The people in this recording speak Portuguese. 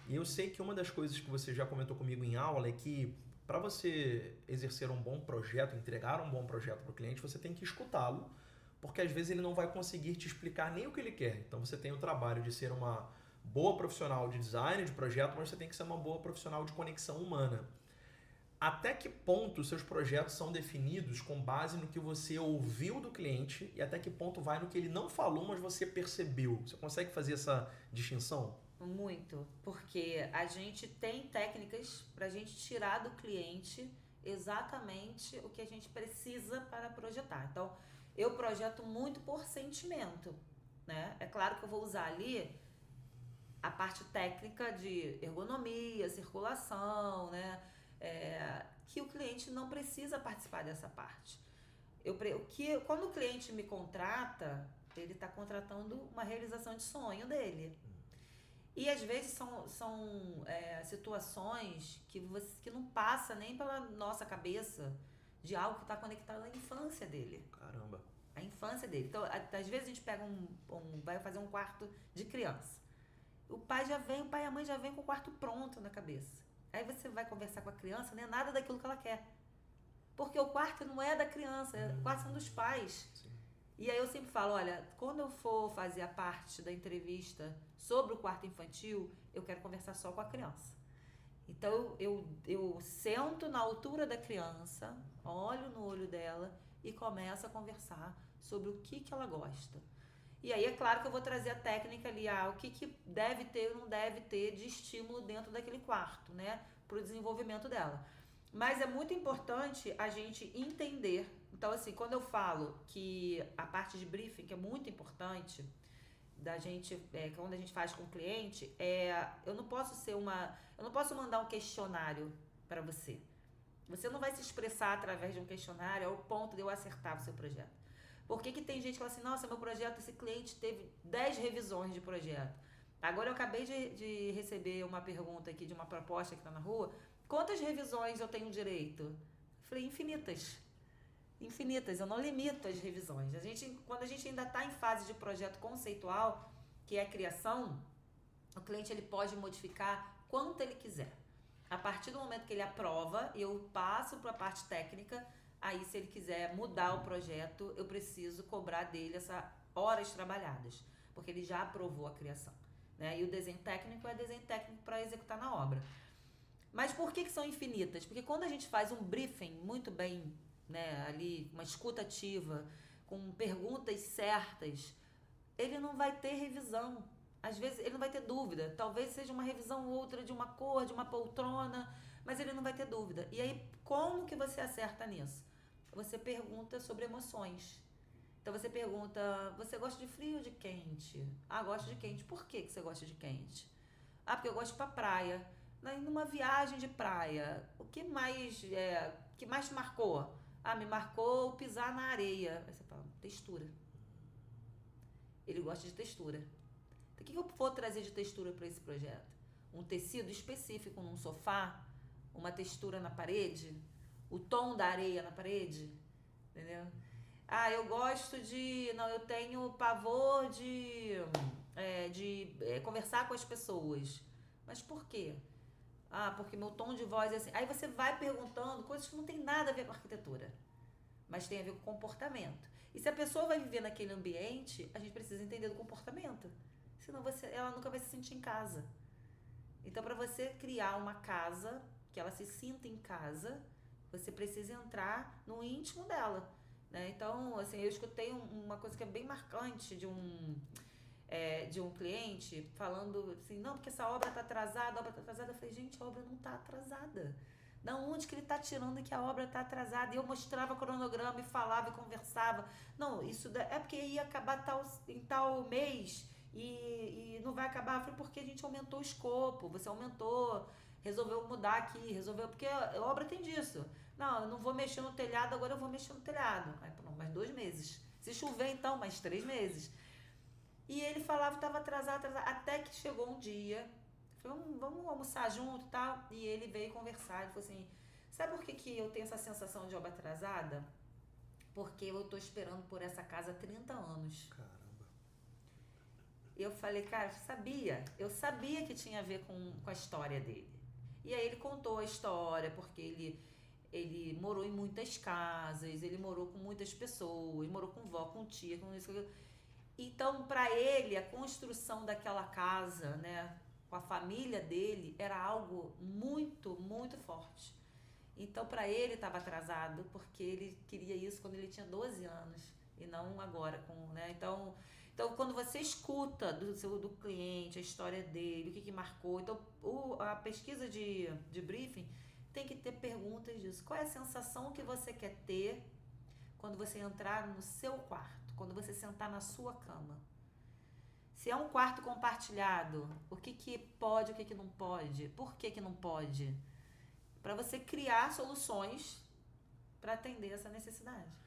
E eu sei que uma das coisas que você já comentou comigo em aula é que para você exercer um bom projeto, entregar um bom projeto para o cliente, você tem que escutá-lo, porque às vezes ele não vai conseguir te explicar nem o que ele quer. Então você tem o trabalho de ser uma boa profissional de design, de projeto, mas você tem que ser uma boa profissional de conexão humana. Até que ponto os seus projetos são definidos com base no que você ouviu do cliente e até que ponto vai no que ele não falou, mas você percebeu? Você consegue fazer essa distinção? Muito, porque a gente tem técnicas para a gente tirar do cliente exatamente o que a gente precisa para projetar. Então, eu projeto muito por sentimento, né? É claro que eu vou usar ali a parte técnica de ergonomia, circulação, né? Que o cliente não precisa participar dessa parte. Quando o cliente me contrata, ele está contratando uma realização de sonho dele. E às vezes são situações que não passa nem pela nossa cabeça de algo que está conectado à infância dele. Caramba. A infância dele. Então, às vezes a gente pega vai fazer um quarto de criança. O pai e a mãe já vem com o quarto pronto na cabeça. Aí você vai conversar com a criança, não é nada daquilo que ela quer. Porque o quarto não é da criança, o quarto são dos pais. Sim. E aí eu sempre falo, olha, quando eu for fazer a parte da entrevista sobre o quarto infantil, eu quero conversar só com a criança. Então eu sento na altura da criança, olho no olho dela e começo a conversar sobre o que ela gosta. E aí é claro que eu vou trazer a técnica ali, o que deve ter ou não deve ter de estímulo dentro daquele quarto, né? Para o desenvolvimento dela. Mas é muito importante a gente entender. Então, assim, quando eu falo que a parte de briefing, que é muito importante, da gente, quando a gente faz com o cliente, eu não posso eu não posso mandar um questionário para você. Você não vai se expressar através de um questionário ao ponto de eu acertar o seu projeto. Por que tem gente que fala assim, nossa, meu projeto, esse cliente teve 10 revisões de projeto. Agora eu acabei de receber uma pergunta aqui de uma proposta que está na rua. Quantas revisões eu tenho direito? Eu falei, infinitas. Infinitas, eu não limito as revisões. Quando a gente ainda está em fase de projeto conceitual, que é a criação, o cliente ele pode modificar quanto ele quiser. A partir do momento que ele aprova, eu passo para a parte técnica. Aí, se ele quiser mudar o projeto, eu preciso cobrar dele essas horas trabalhadas, porque ele já aprovou a criação, né? E o desenho técnico é desenho técnico para executar na obra. Mas por que são infinitas? Porque quando a gente faz um briefing muito bem, né, ali, uma escuta ativa, com perguntas certas, ele não vai ter revisão. Às vezes ele não vai ter dúvida. Talvez seja uma revisão ou outra de uma cor, de uma poltrona, mas ele não vai ter dúvida. E aí, como que você acerta nisso? Você pergunta sobre emoções. Então você pergunta, você gosta de frio ou de quente? Ah, gosto de quente. Por que você gosta de quente? Ah, porque eu gosto de ir pra praia. Numa viagem de praia, o que mais te marcou? Ah, me marcou pisar na areia. Aí você fala, textura. Ele gosta de textura. Então, o que eu vou trazer de textura para esse projeto? Um tecido específico num sofá, uma textura na parede, o tom da areia na parede, entendeu? Ah, eu gosto de. Não, eu tenho pavor de conversar com as pessoas. Mas por quê? Ah, porque meu tom de voz é assim. Aí você vai perguntando coisas que não tem nada a ver com arquitetura, mas tem a ver com comportamento. E se a pessoa vai viver naquele ambiente, a gente precisa entender do comportamento. Senão ela nunca vai se sentir em casa. Então, para você criar uma casa, que ela se sinta em casa, você precisa entrar no íntimo dela. Né? Então, assim, eu escutei uma coisa que é bem marcante de um cliente falando assim, não, porque essa obra está atrasada, a obra está atrasada. Eu falei, gente, a obra não está atrasada. Da onde que ele está tirando que a obra está atrasada? E eu mostrava cronograma e falava e conversava. Não, isso é porque ia acabar em tal mês e não vai acabar. Eu falei, porque a gente aumentou o escopo, você aumentou, resolveu mudar aqui, resolveu, porque a obra tem disso. Não, eu não vou mexer no telhado, agora eu vou mexer no telhado. Aí, pronto, mais 2 meses. Se chover, então, mais 3 meses. E ele falava que estava atrasado, até que chegou um dia. Falei, vamos almoçar junto e tal. E ele veio conversar. Ele falou assim: sabe por que eu tenho essa sensação de obra atrasada? Porque eu estou esperando por essa casa há 30 anos. Caramba. Eu falei, cara, eu sabia que tinha a ver com a história dele. E aí ele contou a história, porque ele morou em muitas casas, ele morou com muitas pessoas, morou com vó, com tia, com isso, com aquilo. Então, para ele, a construção daquela casa, né, com a família dele, era algo muito, muito forte. Então, para ele, estava atrasado, porque ele queria isso quando ele tinha 12 anos, e não agora, né? Então, quando você escuta do cliente, a história dele, o que marcou, então, a pesquisa de briefing tem que ter perguntas disso. Qual é a sensação que você quer ter quando você entrar no seu quarto, quando você sentar na sua cama? Se é um quarto compartilhado, o que pode, o que não pode? Por que não pode? Para você criar soluções para atender essa necessidade.